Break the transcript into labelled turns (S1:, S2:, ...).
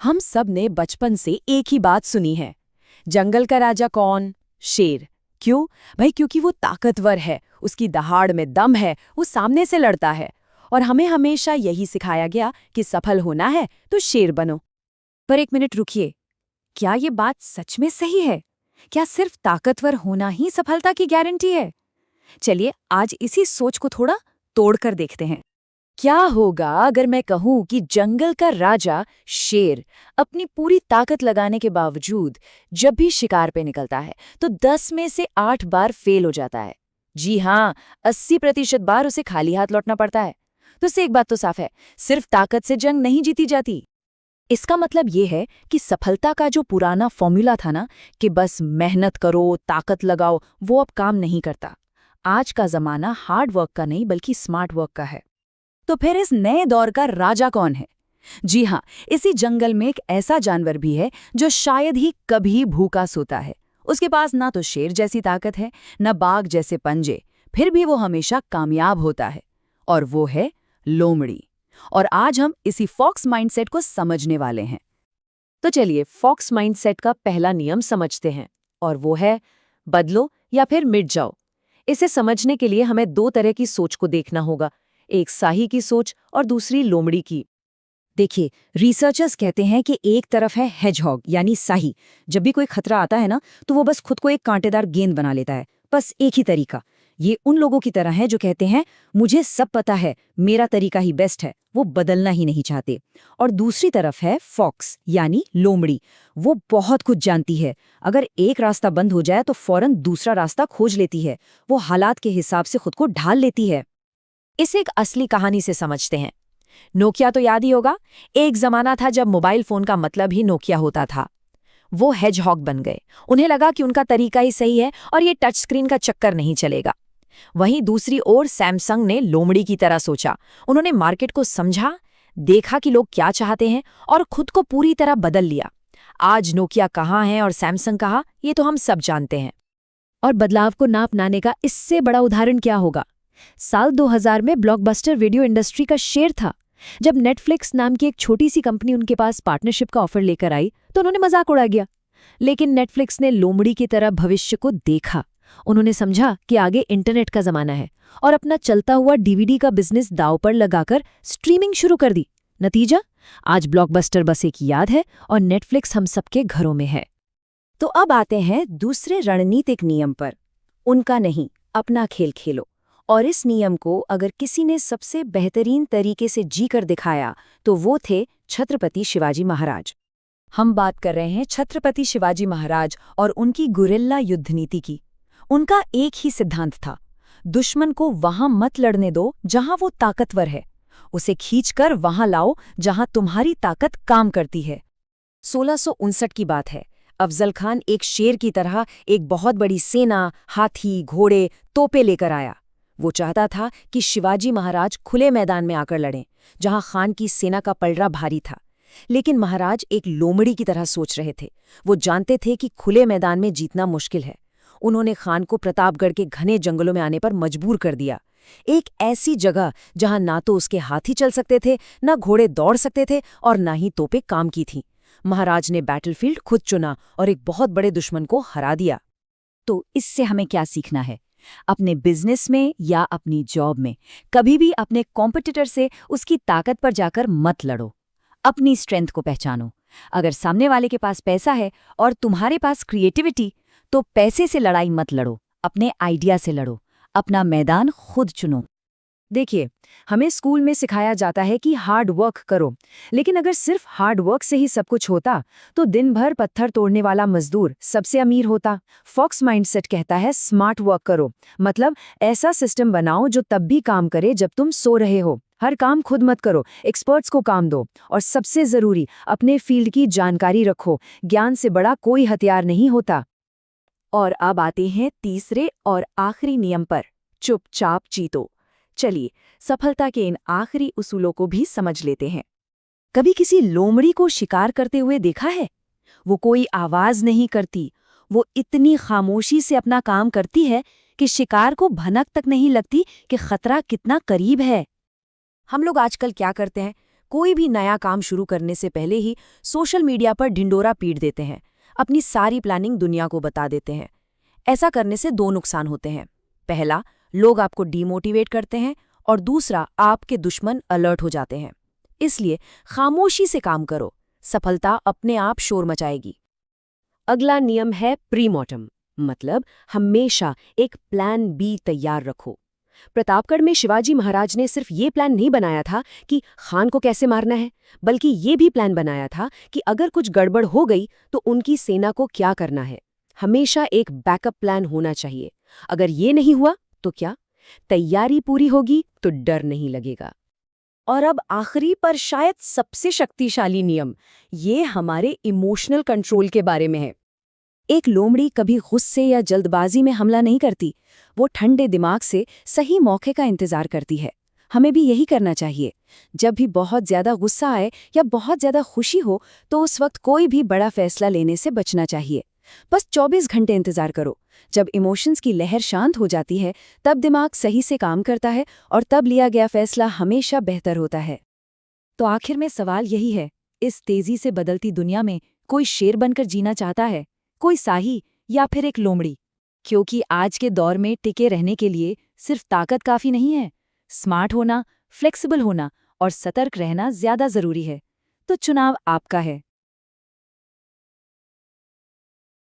S1: हम सब ने बचपन से एक ही बात सुनी है। जंगल का राजा कौन? शेर। क्यों भाई? क्योंकि वो ताकतवर है, उसकी दहाड़ में दम है, वो सामने से लड़ता है। और हमें हमेशा यही सिखाया गया कि सफल होना है तो शेर बनो। पर एक मिनट रुकिए, क्या ये बात सच में सही है? क्या सिर्फ ताकतवर होना ही सफलता की गारंटी है? चलिए आज इसी सोच को थोड़ा तोड़कर देखते हैं। क्या होगा अगर मैं कहूं कि जंगल का राजा शेर अपनी पूरी ताकत लगाने के बावजूद जब भी शिकार पे निकलता है तो 10 में से 8 बार फेल हो जाता है। जी हाँ, 80% बार उसे खाली हाथ लौटना पड़ता है। तो इससे एक बात तो साफ है, सिर्फ ताकत से जंग नहीं जीती जाती। इसका मतलब ये है कि सफलता का जो पुराना फॉर्मूला था ना, कि बस मेहनत करो, ताकत लगाओ, वो अब काम नहीं करता। आज का जमाना हार्ड वर्क का नहीं बल्कि स्मार्ट वर्क का है। तो फिर इस नए दौर का राजा कौन है? जी हाँ, इसी जंगल में एक ऐसा जानवर भी है जो शायद ही कभी भूखा सोता है। उसके पास ना तो शेर जैसी ताकत है, ना बाघ जैसे पंजे, फिर भी वो हमेशा कामयाब होता है। और वो है लोमड़ी। और आज हम इसी फॉक्स माइंडसेट को समझने वाले हैं। तो चलिए फॉक्स माइंडसेट का पहला नियम समझते हैं, और वो है बदलो या फिर मिट जाओ। इसे समझने के लिए हमें 2 तरह की सोच को देखना होगा, एक शाही की सोच और दूसरी लोमड़ी की। देखिए, रिसर्चर्स कहते हैं कि एक तरफ है हेजहॉग यानी शाही। जब भी कोई खतरा आता है ना, तो वो बस खुद को एक कांटेदार गेंद बना लेता है। बस एक ही तरीका। ये उन लोगों की तरह है जो कहते हैं मुझे सब पता है, मेरा तरीका ही बेस्ट है, वो बदलना ही नहीं चाहते। और दूसरी तरफ है फॉक्स यानी लोमड़ी। वो बहुत कुछ जानती है। अगर एक रास्ता बंद हो जाए तो फौरन दूसरा रास्ता खोज लेती है। वो हालात के हिसाब से खुद को ढाल लेती है। इसे एक असली कहानी से समझते हैं। नोकिया तो याद ही होगा, एक जमाना था जब मोबाइल फोन का मतलब ही नोकिया होता था। वो हेजहॉग बन गए। उन्हें लगा कि उनका तरीका ही सही है और ये टच स्क्रीन का चक्कर नहीं चलेगा। वहीं दूसरी ओर सैमसंग ने लोमड़ी की तरह सोचा। उन्होंने मार्केट को समझा, देखा कि लोग क्या चाहते हैं और खुद को पूरी तरह बदल लिया। आज नोकिया कहाँ है और सैमसंग कहाँ, ये तो हम सब जानते हैं। और बदलाव को ना अपनाने का इससे बड़ा उदाहरण क्या होगा? साल 2000 में ब्लॉकबस्टर वीडियो इंडस्ट्री का शेर था। जब नेटफ्लिक्स नाम की एक छोटी सी कंपनी उनके पास पार्टनरशिप का ऑफर लेकर आई तो उन्होंने मजाक उड़ा दिया। लेकिन नेटफ्लिक्स ने लोमड़ी की तरह भविष्य को देखा। उन्होंने समझा कि आगे इंटरनेट का जमाना है और अपना चलता हुआ डीवीडी का बिजनेस दांव पर लगाकर स्ट्रीमिंग शुरू कर दी। नतीजा, आज ब्लॉकबस्टर बस एक याद है और नेटफ्लिक्स हम सबके घरों में है। तो अब आते हैं दूसरे रणनीतिक नियम पर। उनका नहीं, अपना खेल खेलो। और इस नियम को अगर किसी ने सबसे बेहतरीन तरीके से जी कर दिखाया तो वो थे छत्रपति शिवाजी महाराज। हम बात कर रहे हैं छत्रपति शिवाजी महाराज और उनकी गुरिल्ला युद्ध नीति की। उनका एक ही सिद्धांत था, दुश्मन को वहां मत लड़ने दो जहां वो ताकतवर है, उसे खींचकर वहां लाओ जहां तुम्हारी ताकत काम करती है। 1659 की बात है। अफजल खान एक शेर की तरह एक बहुत बड़ी सेना, हाथी, घोड़े, तोपे लेकर आया। वो चाहता था कि शिवाजी महाराज खुले मैदान में आकर लड़ें, जहां खान की सेना का पलड़ा भारी था। लेकिन महाराज एक लोमड़ी की तरह सोच रहे थे। वो जानते थे कि खुले मैदान में जीतना मुश्किल है। उन्होंने खान को प्रतापगढ़ के घने जंगलों में आने पर मजबूर कर दिया, एक ऐसी जगह जहां ना तो उसके हाथी चल सकते थे, ना घोड़े दौड़ सकते थे और ना ही तोपें काम की थीं। महाराज ने बैटलफील्ड खुद चुना और एक बहुत बड़े दुश्मन को हरा दिया। तो इससे हमें क्या सीखना है? अपने बिजनेस में या अपनी जॉब में कभी भी अपने कॉम्पिटिटर से उसकी ताकत पर जाकर मत लड़ो। अपनी स्ट्रेंथ को पहचानो। अगर सामने वाले के पास पैसा है और तुम्हारे पास क्रिएटिविटी, तो पैसे से लड़ाई मत लड़ो, अपने आइडिया से लड़ो। अपना मैदान खुद चुनो। देखिए, हमें स्कूल में सिखाया जाता है कि हार्ड वर्क करो, लेकिन अगर सिर्फ हार्ड वर्क से ही सब कुछ होता तो दिन भर पत्थर तोड़ने वाला मजदूर सबसे अमीर होता। फॉक्स माइंडसेट कहता है स्मार्ट वर्क करो, मतलब ऐसा सिस्टम बनाओ जो तब भी काम करे जब तुम सो रहे हो। हर काम खुद मत करो, एक्सपर्ट्स को काम दो। और सबसे जरूरी, अपने फील्ड की जानकारी रखो। ज्ञान से बड़ा कोई हथियार नहीं होता। और अब आते हैं तीसरे और आखिरी नियम पर, चुपचाप जीतो। चलिए सफलता के इन आखिरी उसूलों को भी समझ लेते हैं। कभी किसी लोमड़ी को शिकार करते हुए देखा है? वो कोई आवाज नहीं करती, वो इतनी खामोशी से अपना काम करती है कि शिकार को भनक तक नहीं लगती कि खतरा कितना करीब है। हम लोग आजकल क्या करते हैं, कोई भी नया काम शुरू करने से पहले ही सोशल मीडिया पर ढिंडोरा पीट देते हैं, अपनी सारी प्लानिंग दुनिया को बता देते हैं। ऐसा करने से दो नुकसान होते हैं। पहला, लोग आपको डीमोटिवेट करते हैं, और दूसरा, आपके दुश्मन अलर्ट हो जाते हैं। इसलिए खामोशी से काम करो, सफलता अपने आप शोर मचाएगी। अगला नियम है प्रीमॉर्टम, मतलब हमेशा एक प्लान बी तैयार रखो। प्रतापगढ़ में शिवाजी महाराज ने सिर्फ ये प्लान नहीं बनाया था कि खान को कैसे मारना है, बल्कि ये भी प्लान बनाया था कि अगर कुछ गड़बड़ हो गई तो उनकी सेना को क्या करना है। हमेशा एक बैकअप प्लान होना चाहिए। अगर ये नहीं हुआ तो क्या? तैयारी पूरी होगी तो डर नहीं लगेगा। और अब आखिरी पर शायद सबसे शक्तिशाली नियम, ये हमारे इमोशनल कंट्रोल के बारे में है। एक लोमड़ी कभी गुस्से या जल्दबाजी में हमला नहीं करती, वो ठंडे दिमाग से सही मौके का इंतजार करती है। हमें भी यही करना चाहिए। जब भी बहुत ज्यादा गुस्सा आए या बहुत ज्यादा खुशी हो तो उस वक्त कोई भी बड़ा फैसला लेने से बचना चाहिए। बस 24 घंटे इंतजार करो। जब इमोशंस की लहर शांत हो जाती है तब दिमाग सही से काम करता है और तब लिया गया फैसला हमेशा बेहतर होता है। तो आखिर में सवाल यही है, इस तेजी से बदलती दुनिया में कोई शेर बनकर जीना चाहता है, कोई साही या फिर एक लोमड़ी? क्योंकि आज के दौर में टिके रहने के लिए सिर्फ ताकत काफी नहीं है, स्मार्ट होना, फ्लेक्सिबल होना और सतर्क रहना ज्यादा जरूरी है। तो चुनाव आपका है।